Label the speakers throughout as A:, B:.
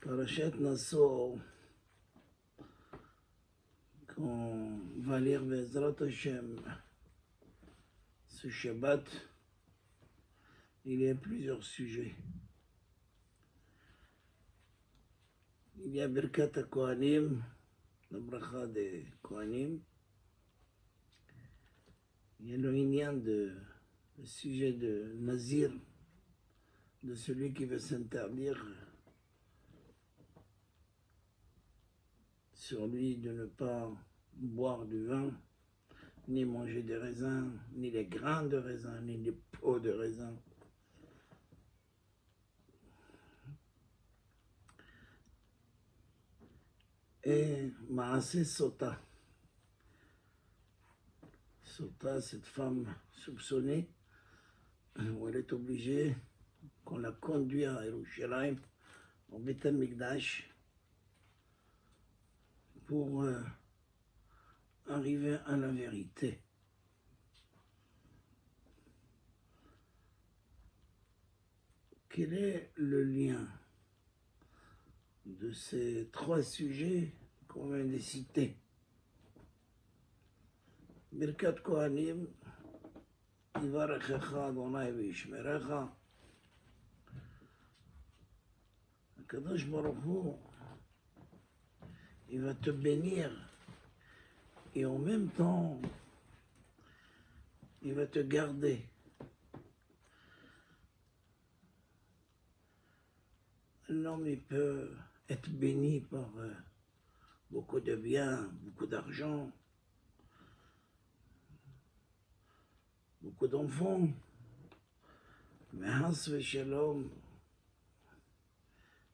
A: Parashat Nassau, qu'on va lire Bezrat Hashem ce Shabbat, il y a plusieurs sujets. Il y a Birkat HaKohanim, la bracha des Kohanim. Il y a le Inyan le sujet de Nazir, de celui qui veut s'interdire sur lui de ne pas boire du vin, ni manger des raisins, ni les grains de raisin, ni les peaux de raisin. Et Maaseh Sota. Sota, cette femme soupçonnée, où elle est obligée qu'on la conduise à Yerushalayim, au Beit HaMikdash, pour arriver à la vérité. Quel est le lien de ces trois sujets qu'on vient de citer? Birkat Kohanim, Yivarechecha Adonai v'yishmerecha. Akadosh Baruch Hu, il va te bénir et en même temps, il va te garder. L'homme, il peut être béni par beaucoup de biens, beaucoup d'argent, beaucoup d'enfants, mais Has Veshalom,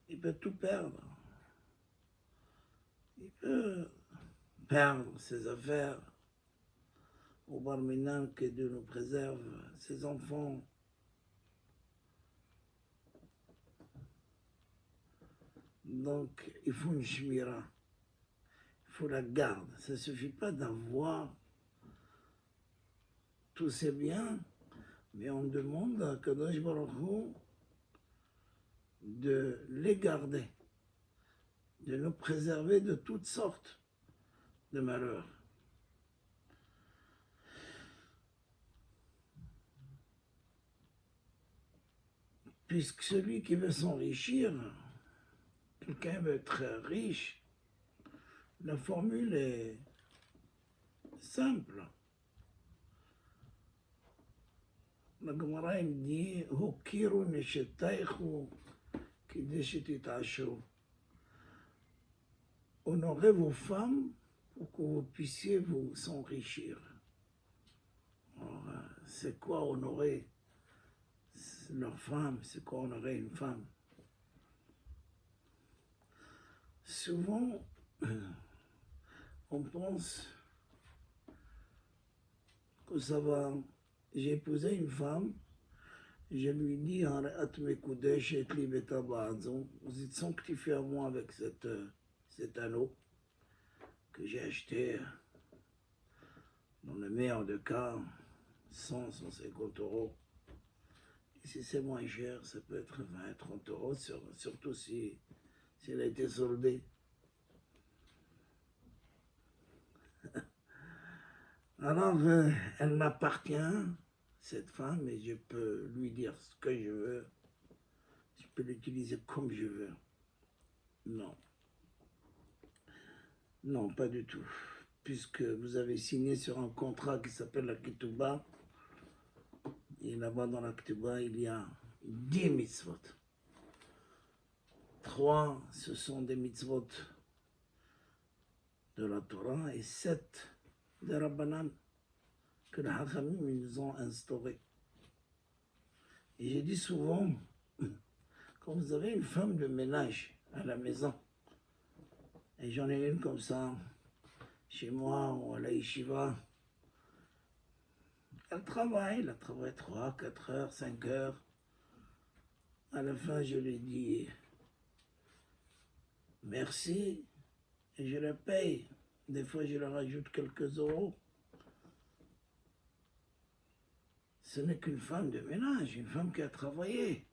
A: il peut tout perdre. Il peut perdre ses affaires, au Barminan que Dieu nous préserve, ses enfants. Donc, il faut une shmira, il faut la garde. Ça ne suffit pas d'avoir tous ces biens, mais on demande à Kadosh Baruch Hu de les garder, de nous préserver de toutes sortes de malheurs. Puisque celui qui veut s'enrichir, quelqu'un veut être riche, la formule est simple. La Gemara dit Hokiru neshetaichu kidesh titashru. Honorez vos femmes pour que vous puissiez vous enrichir. C'est quoi honorer leur femme? C'est quoi honorer une femme? Souvent, on pense que ça va. J'ai épousé une femme, je lui dis vous êtes sanctifié à moi avec cet anneau que j'ai acheté dans le meilleur des cas 100-150 euros. Et si c'est moins cher, ça peut être 20-30 euros, surtout si elle a été soldée. Alors, elle m'appartient, cette femme, et je peux lui dire ce que je veux. Je peux l'utiliser comme je veux. Non. Non, pas du tout. Puisque vous avez signé sur un contrat qui s'appelle la Ketouba, et là-bas dans la Ketouba, il y a 10 mitzvot. 3, ce sont des mitzvot de la Torah, et 7 de Rabbanan, que les Hachamim nous ont instauré. Et j'ai dit souvent, quand vous avez une femme de ménage à la maison, et j'en ai une comme ça, chez moi ou à la yeshiva, elle travaille 3, 4 heures, 5 heures. À la fin, je lui dis merci et je le paye Des fois, je leur ajoute quelques euros. Ce n'est qu'une femme de ménage, une femme qui a travaillé,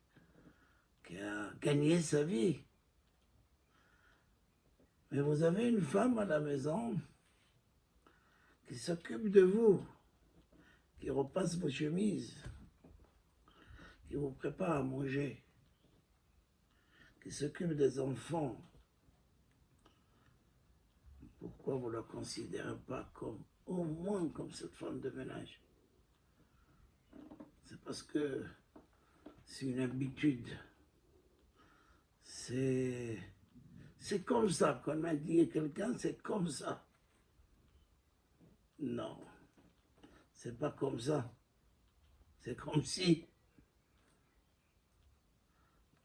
A: qui a gagné sa vie. Mais vous avez une femme à la maison qui s'occupe de vous, qui repasse vos chemises, qui vous prépare à manger, qui s'occupe des enfants. Pourquoi vous ne la considérez pas comme, au moins comme cette femme de ménage? C'est parce que c'est une habitude. C'est comme ça qu'on a dit à quelqu'un, c'est comme ça. Non, c'est pas comme ça. C'est comme si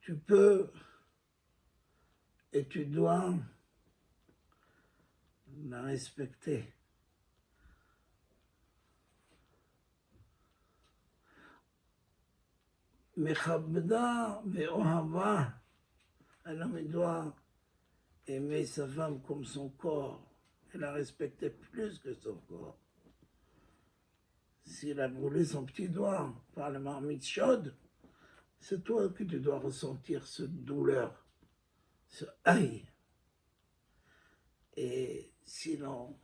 A: tu peux et tu dois la respecter. Mechabda ve'ohava, un homme doit aimer sa femme comme son corps et la respecter plus que son corps. S'il a brûlé son petit doigt par la marmite chaude, c'est toi que tu dois ressentir cette douleur, ce aïe. Et sinon,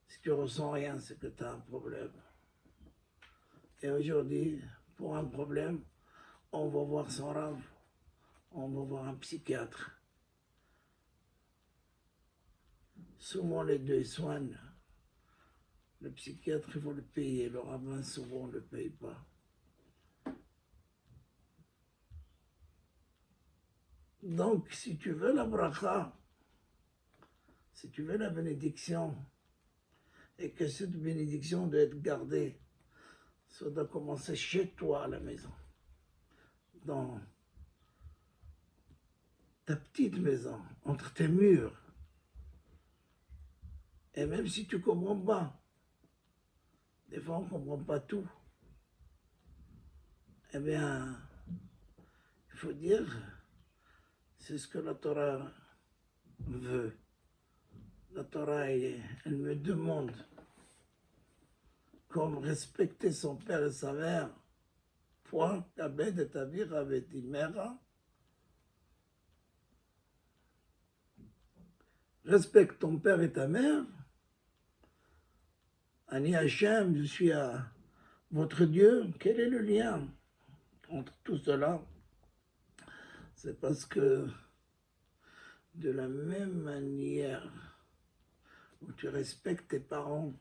A: si tu ressens rien, c'est que tu as un problème. Et aujourd'hui, pour un problème, on va voir son rave, on va voir un psychiatre. Souvent les deux soignent. Le psychiatre, il faut le payer, le rabbin, souvent, ne le paye pas. Donc, si tu veux la bracha, si tu veux la bénédiction, et que cette bénédiction doit être gardée, ça doit commencer chez toi à la maison, dans ta petite maison, entre tes murs. Et même si tu ne comprends pas, des fois on ne comprend pas tout, eh bien, il faut dire, c'est ce que la Torah veut. La Torah, elle me demande comme respecter son père et sa mère. Point, kabed et avir avec imera. Respecte ton père et ta mère. Ani Hachem, je suis à votre Dieu. Quel est le lien entre tout cela? C'est parce que de la même manière où tu respectes tes parents,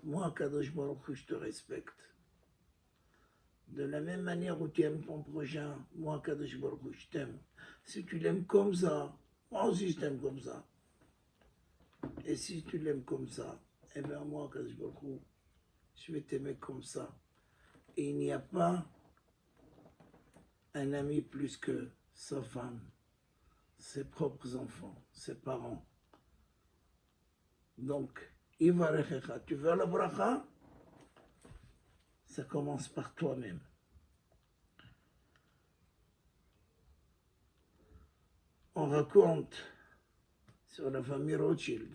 A: moi, Kadosh Baruch Hu, je te respecte. De la même manière où tu aimes ton prochain, moi, Kadosh Baruch Hu, je t'aime. Si tu l'aimes comme ça, moi aussi je t'aime comme ça. Et si tu l'aimes comme ça, eh bien moi, Kadosh Baruch Hu, je vais t'aimer comme ça. Et il n'y a pas un ami plus que sa femme, ses propres enfants, ses parents. Donc, Ivarechecha, tu veux la bracha? Ça commence par toi-même. On raconte sur la famille Rothschild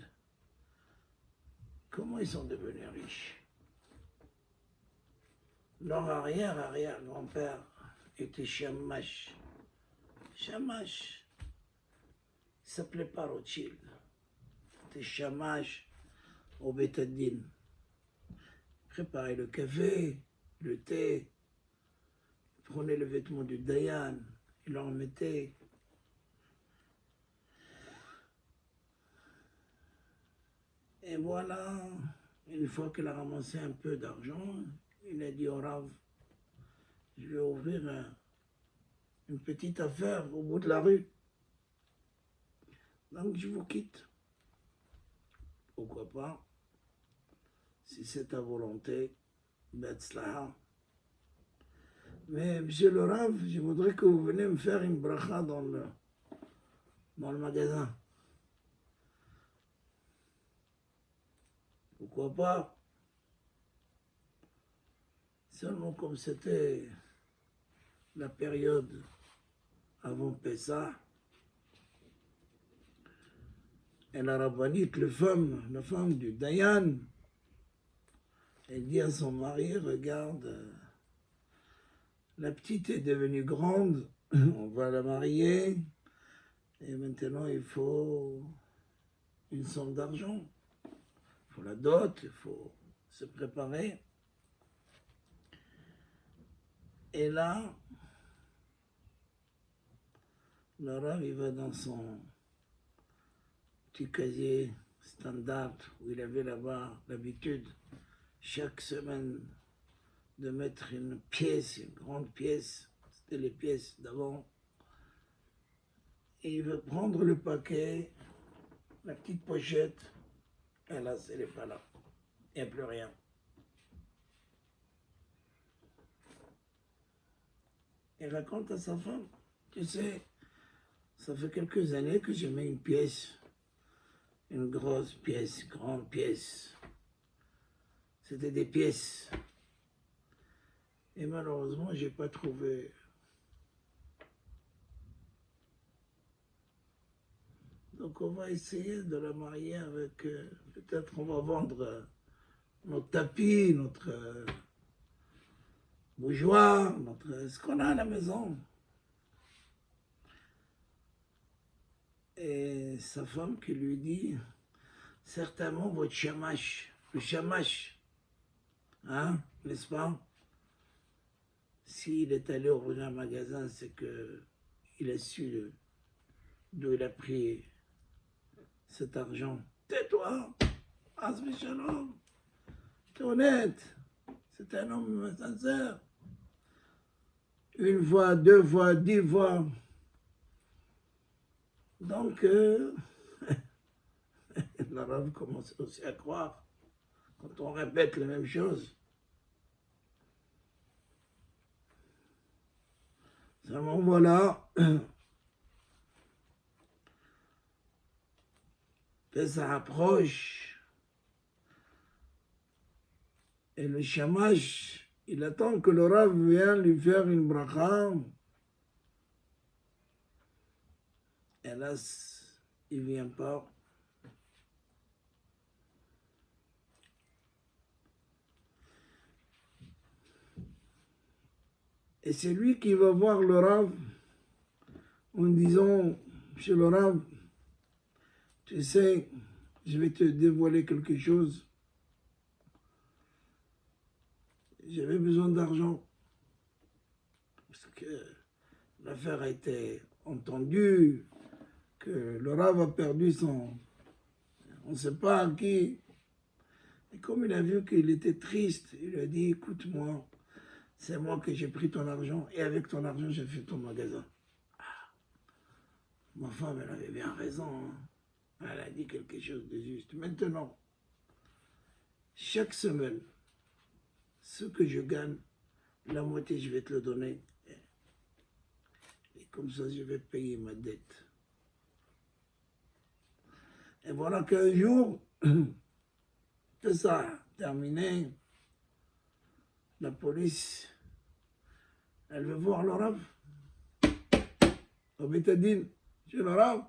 A: comment ils sont devenus riches. Leur arrière-grand-père était Shamash. Shamash, il ne s'appelait pas Rothschild. C'était Shamash au Betadine. Préparait le café, le thé, prenait le vêtement du Dayan, il leur mettait. Et voilà, une fois qu'il a ramassé un peu d'argent, il a dit au Rav, je vais ouvrir une petite affaire au bout de la rue. Donc je vous quitte. Pourquoi pas? Si c'est ta volonté, Betzlaha. Mais monsieur le Rav, je voudrais que vous venez me faire une bracha dans le magasin. Pourquoi pas? Seulement comme c'était la période avant Pessah, Et la rabbinite, la femme du Dayan, elle dit à son mari, regarde, la petite est devenue grande, on va la marier, et maintenant il faut une somme d'argent. Il faut la dot, il faut se préparer. Et là, le Rav, il va dans son petit casier standard où il avait là-bas l'habitude, chaque semaine, de mettre une pièce, une grande pièce, c'était les pièces d'avant, et il veut prendre le paquet, la petite pochette, et là, elle n'est pas là, il n'y a plus rien. Il raconte à sa femme, tu sais, ça fait quelques années que je mets une pièce, une grosse pièce, grande pièce. C'était des pièces. Et malheureusement, je n'ai pas trouvé. Donc on va essayer de la marier avec, peut-être on va vendre notre tapis, notre bougeoir, ce qu'on a à la maison. Et sa femme qui lui dit, certainement votre chamash, le chamash, hein, n'est-ce pas? S'il est allé au magasin, c'est qu'il a su d'où il a pris cet argent. Tais-toi, Asmi Shalom, t'es honnête, c'est un homme sincère. Une fois, 2 fois, 10 fois. Donc, l'arabe commence aussi à croire quand on répète la même chose. Seulement voilà, que ça approche, et le shamash, il attend que le Rav vienne lui faire une bracha. Hélas, il ne vient pas. Et c'est lui qui va voir le Rav en disant, chez le Rav, tu sais, je vais te dévoiler quelque chose. J'avais besoin d'argent. Parce que l'affaire a été entendue, que le Rav a perdu son... On ne sait pas à qui. Et comme il a vu qu'il était triste, il lui a dit, écoute-moi, c'est moi que j'ai pris ton argent et avec ton argent, j'ai fait ton magasin. Ah, ma femme, elle avait bien raison. Hein. Elle a dit quelque chose de juste. Maintenant, chaque semaine, ce que je gagne, la moitié, je vais te le donner. Et comme ça, je vais payer ma dette. Et voilà qu'un jour, tout ça terminé, la police, elle veut voir le Rav. Au Bétadine, chez le Rav.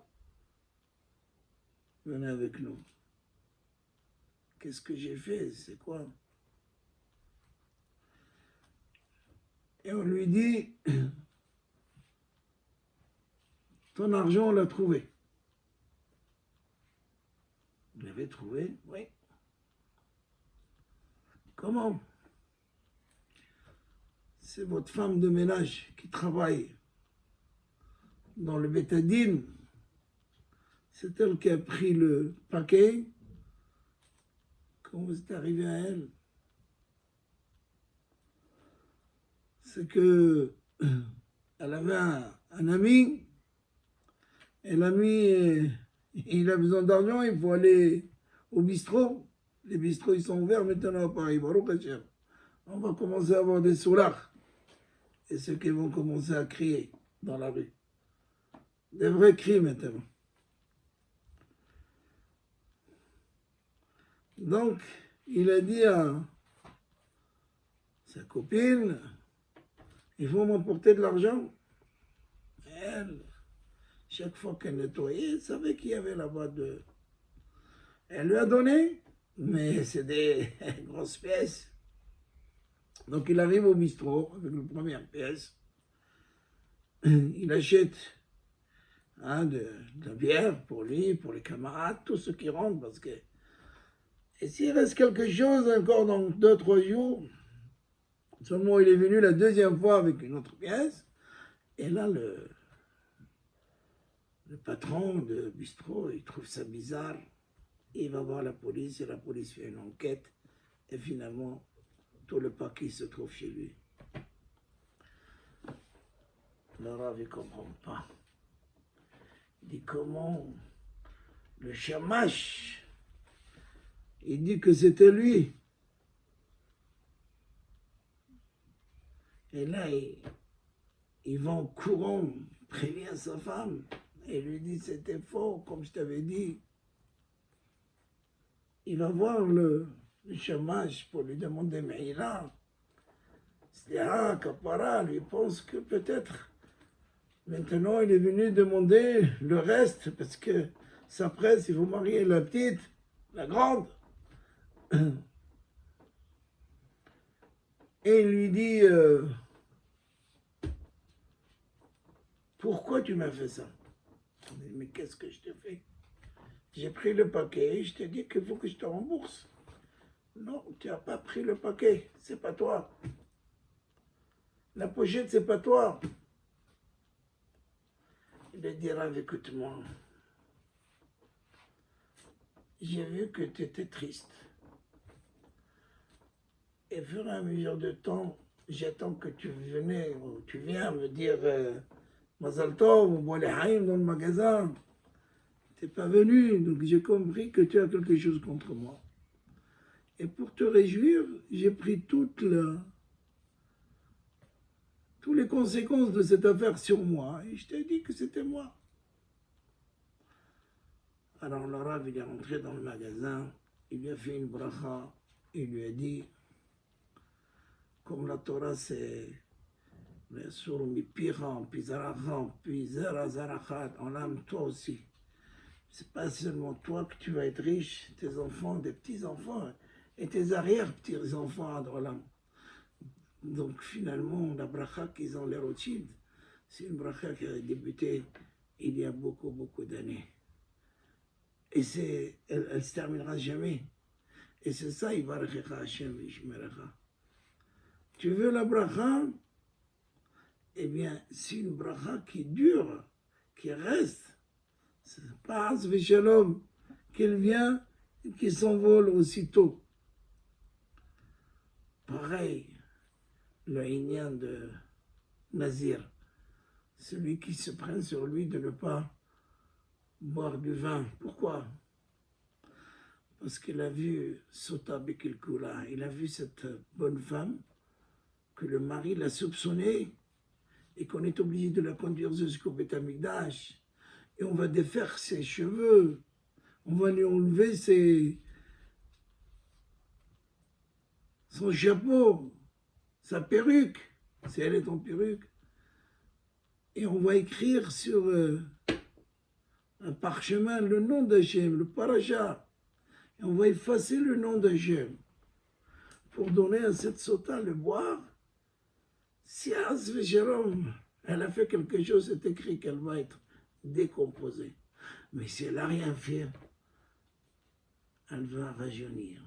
A: Venez avec nous. Qu'est-ce que j'ai fait? C'est quoi? Et on lui dit, ton argent, on l'a trouvé. Vous l'avez trouvé? Oui. Comment? C'est votre femme de ménage qui travaille dans le bétadine. C'est elle qui a pris le paquet. Comment c'est arrivé à elle? C'est que elle avait un ami, et l'ami, il a besoin d'argent, il faut aller au bistrot. Les bistrots, ils sont ouverts maintenant à Paris. On va commencer à avoir des soulards. Et ceux qui vont commencer à crier dans la rue. Des vrais cris maintenant. Donc, il a dit à sa copine, il faut m'emporter de l'argent. Elle, chaque fois qu'elle nettoyait, elle savait qu'il y avait là-bas Elle lui a donné, mais c'est des grosses pièces. Donc il arrive au bistrot avec la première pièce. Il achète de la bière pour lui, pour les camarades, tous ceux qui rentrent, parce que et s'il reste quelque chose encore dans 2, 3 jours, seulement il est venu la deuxième fois avec une autre pièce, et là le patron de bistrot, il trouve ça bizarre, il va voir la police, et la police fait une enquête, et finalement, tout le paquet se trouve chez lui. Le Rav, il ne comprend pas. Il dit comment le chamash, il dit que c'était lui. Et là, il va en courant, prévient sa femme, et lui dit c'était faux, comme je t'avais dit. Il va voir le chômage pour lui demander, mais il a. C'est Kapara, lui pense que peut-être maintenant il est venu demander le reste, parce que sa presse, il faut marier la petite, la grande. Et il lui dit, pourquoi tu m'as fait ça? Il dit, mais qu'est-ce que je te fais? J'ai pris le paquet, je t'ai dit qu'il faut que je te rembourse. Non, tu n'as pas pris le paquet, c'est pas toi. La pochette, c'est pas toi. Il lui dira, écoute-moi, j'ai vu que tu étais triste. Et au fur et à mesure de temps, j'attends que tu viens me dire Mazal Tov ou Boalehaim dans le magasin. Tu n'es pas venu, donc j'ai compris que tu as quelque chose contre moi. Et pour te réjouir, j'ai pris toutes les conséquences de cette affaire sur moi. Et je t'ai dit que c'était moi. Alors le Rav, il est rentré dans le magasin, il lui a fait une bracha, il lui a dit, comme la Torah c'est sur Mipiram, puis Zaracham, puis Zarachat, on aime toi aussi. C'est pas seulement toi que tu vas être riche, tes enfants, des petits-enfants, et tes arrière-petits-enfants à Drolam. Donc finalement, la bracha qu'ils ont les Rothschild, c'est une bracha qui a débuté il y a beaucoup, beaucoup d'années. Et elle ne se terminera jamais. Et c'est ça, Yivarechecha Hashem Vishmerecha. Tu veux la bracha? Eh bien, c'est une bracha qui dure, qui reste. C'est pas Shalom qu'elle vient et qui s'envole aussitôt. Pareil, le Inyan de Nazir, celui qui se prend sur lui de ne pas boire du vin. Pourquoi? Parce qu'il a vu Sota Bekilkula, il a vu cette bonne femme que le mari l'a soupçonnée et qu'on est obligé de la conduire jusqu'au Beth Amikdash. Et on va défaire ses cheveux, on va lui enlever son chapeau, sa perruque, si elle est en perruque. Et on va écrire sur un parchemin le nom d'Hachem, le paracha. Et on va effacer le nom d'Hachem pour donner à cette sota le boire. Si Jérôme, elle a fait quelque chose, c'est écrit qu'elle va être décomposée. Mais si elle n'a rien fait, elle va rajeunir.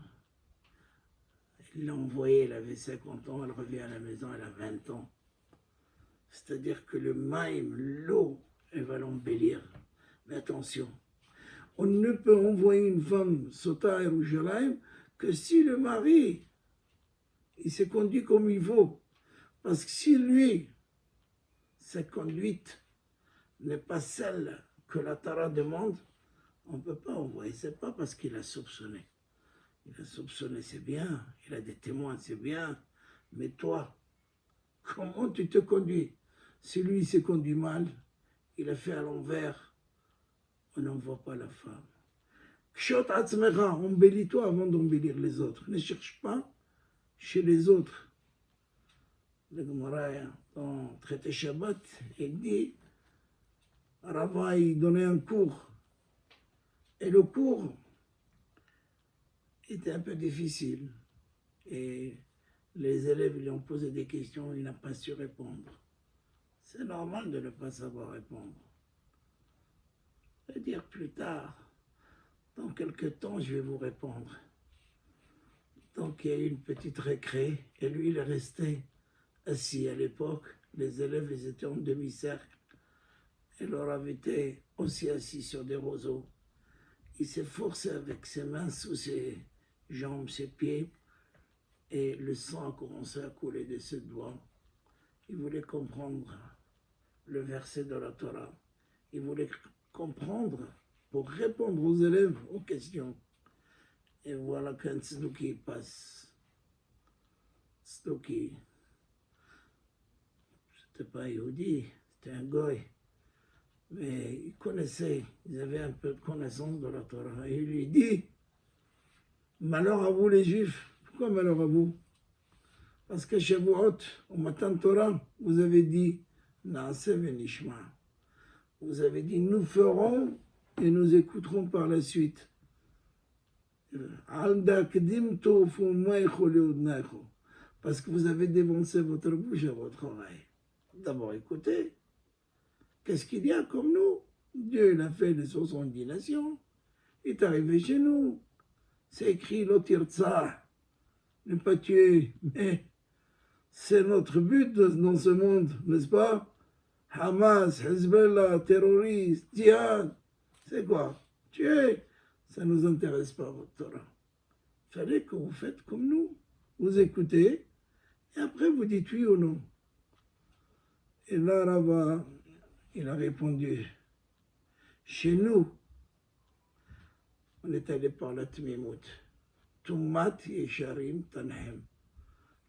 A: Il l'a envoyée, elle avait 50 ans, elle revient à la maison, elle a 20 ans. C'est-à-dire que le maïm, l'eau, elle va l'embellir. Mais attention, on ne peut envoyer une femme Sota à Yerushalayim que si le mari, il s'est conduit comme il faut. Parce que si lui, sa conduite n'est pas celle que la Torah demande, on ne peut pas envoyer. Ce n'est pas parce qu'il a soupçonné. Il a soupçonné, c'est bien. Il a des témoins, c'est bien. Mais toi, comment tu te conduis? Si lui s'est conduit mal, il a fait à l'envers, on n'envoie pas la femme. Kshot atzmecha, embellis-toi avant d'embellir les autres. Ne cherche pas chez les autres. Le Gemara, dans Traité Shabbat, il dit, Rava, il donnait un cours. Et le cours, était un peu difficile. Et les élèves lui ont posé des questions, il n'a pas su répondre. C'est normal de ne pas savoir répondre. Je vais dire plus tard, dans quelques temps, je vais vous répondre. Donc il y a eu une petite récré, et lui, il est resté assis. À l'époque, les élèves, ils étaient en demi-cercle, et leur avait été aussi assis sur des roseaux. Il s'est forcé avec ses mains sous ses jambes, ses pieds, et le sang a commencé à couler de ses doigts. Il voulait comprendre le verset de la Torah. Il voulait comprendre pour répondre aux élèves aux questions. Et voilà qu'un tzedouki passe. Tzedouki, c'était pas un Yehudi, c'était un goy. Mais ils connaissaient, ils avaient un peu de connaissance de la Torah. Et il lui dit, malheur à vous les Juifs. Pourquoi malheur à vous? Parce que chez vous, au matin de Torah, vous avez dit, Naase venishma. Vous avez dit, nous ferons et nous écouterons par la suite. Parce que vous avez dévancé votre bouche à votre oreille. D'abord, écoutez, qu'est-ce qu'il y a comme nous? Dieu, il a fait les 70 nations. Il est arrivé chez nous. C'est écrit l'otirtsa, ne pas tuer. Mais c'est notre but dans ce monde, n'est-ce pas? Hamas, Hezbollah, terroristes, djihad. C'est quoi? Tuer. Ça ne nous intéresse pas, votre Torah. Il fallait que vous faites comme nous. Vous écoutez, et après vous dites oui ou non. Et là, Rava, il a répondu, chez nous, on est allé par la Tmimout. Tummat Yesharim Tanhem.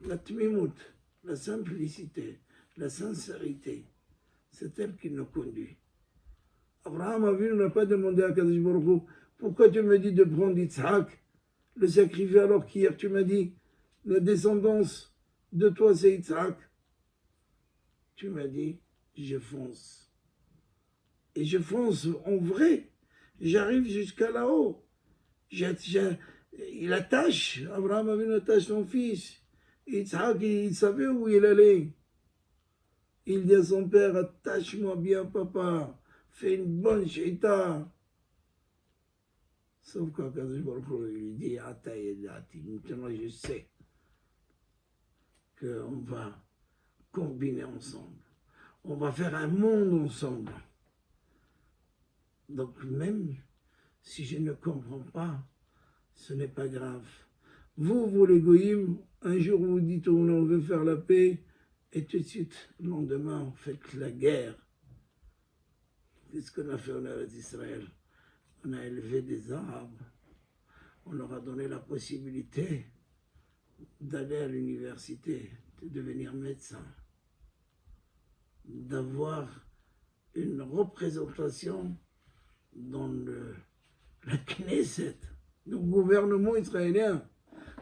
A: La Tmimout, la simplicité, la sincérité, c'est elle qui nous conduit. Abraham Avinu n'a pas demandé à Kadosh Baruch Hu, pourquoi tu me dis de prendre Yitzhak, le sacrifier alors qu'hier tu m'as dit, la descendance de toi c'est Yitzhak. Tu m'as dit, je fonce. Et je fonce en vrai. J'arrive jusqu'à là-haut. Il attache, Abraham Avinu attache son fils. Yitzhak, il savait où il allait. Il dit à son père, attache-moi bien papa, fais une bonne shaita. Sauf quand Kadosh Baruch Hu lui dit, maintenant je sais qu'on va combiner ensemble. On va faire un monde ensemble. Donc même si je ne comprends pas, ce n'est pas grave. Vous les goïms, un jour vous dites on veut faire la paix, et tout de suite, le lendemain, vous faites la guerre. Qu'est-ce qu'on a fait en Eretz Israël? On a élevé des Arabes. On leur a donné la possibilité d'aller à l'université, de devenir médecin, d'avoir une représentation dans la Knesset, le gouvernement israélien,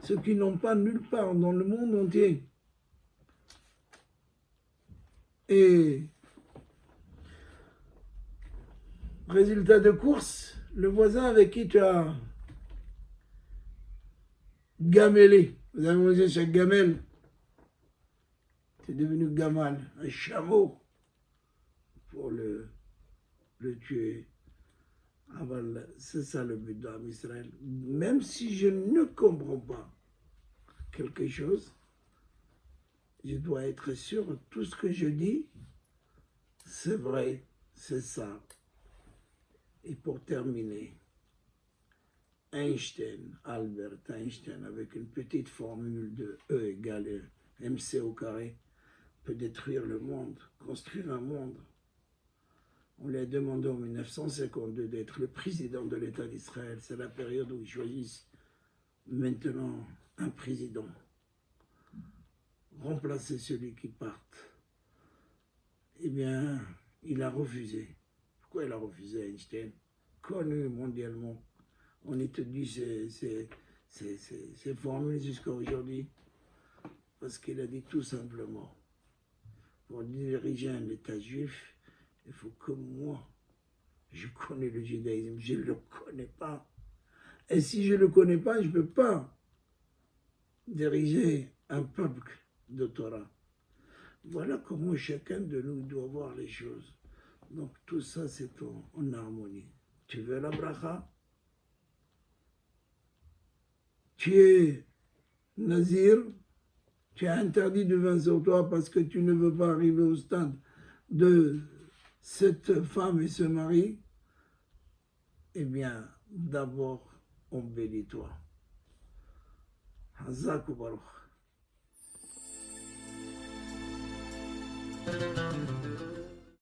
A: ceux qui n'ont pas nulle part dans le monde entier. Et résultat de course, le voisin avec qui tu as gamellé, vous avez mangé chaque gamelle, c'est devenu gamal, un chameau, pour le tuer. Ah voilà, c'est ça le but d'Am Israël. Même si je ne comprends pas quelque chose, je dois être sûr que tout ce que je dis, c'est vrai, c'est ça. Et pour terminer, Albert Einstein, avec une petite formule de E égale MC au carré, peut détruire le monde, construire un monde. On lui a demandé en 1952 d'être le président de l'État d'Israël. C'est la période où ils choisissent maintenant un président. Remplacer celui qui part. Eh bien, il a refusé. Pourquoi il a refusé, Einstein? Connu mondialement. On étudie ses formules jusqu'à aujourd'hui. Parce qu'il a dit tout simplement, pour diriger un État juif, il faut que moi, je connais le judaïsme, je ne le connais pas. Et si je ne le connais pas, je ne peux pas diriger un peuple de Torah. Voilà comment chacun de nous doit voir les choses. Donc tout ça, c'est en harmonie. Tu veux la bracha? Tu es nazir, tu es interdit de vin sur toi parce que tu ne veux pas arriver au stade de cette femme et ce mari. Eh bien, d'abord, embellis-toi. Hazak ou Baruch.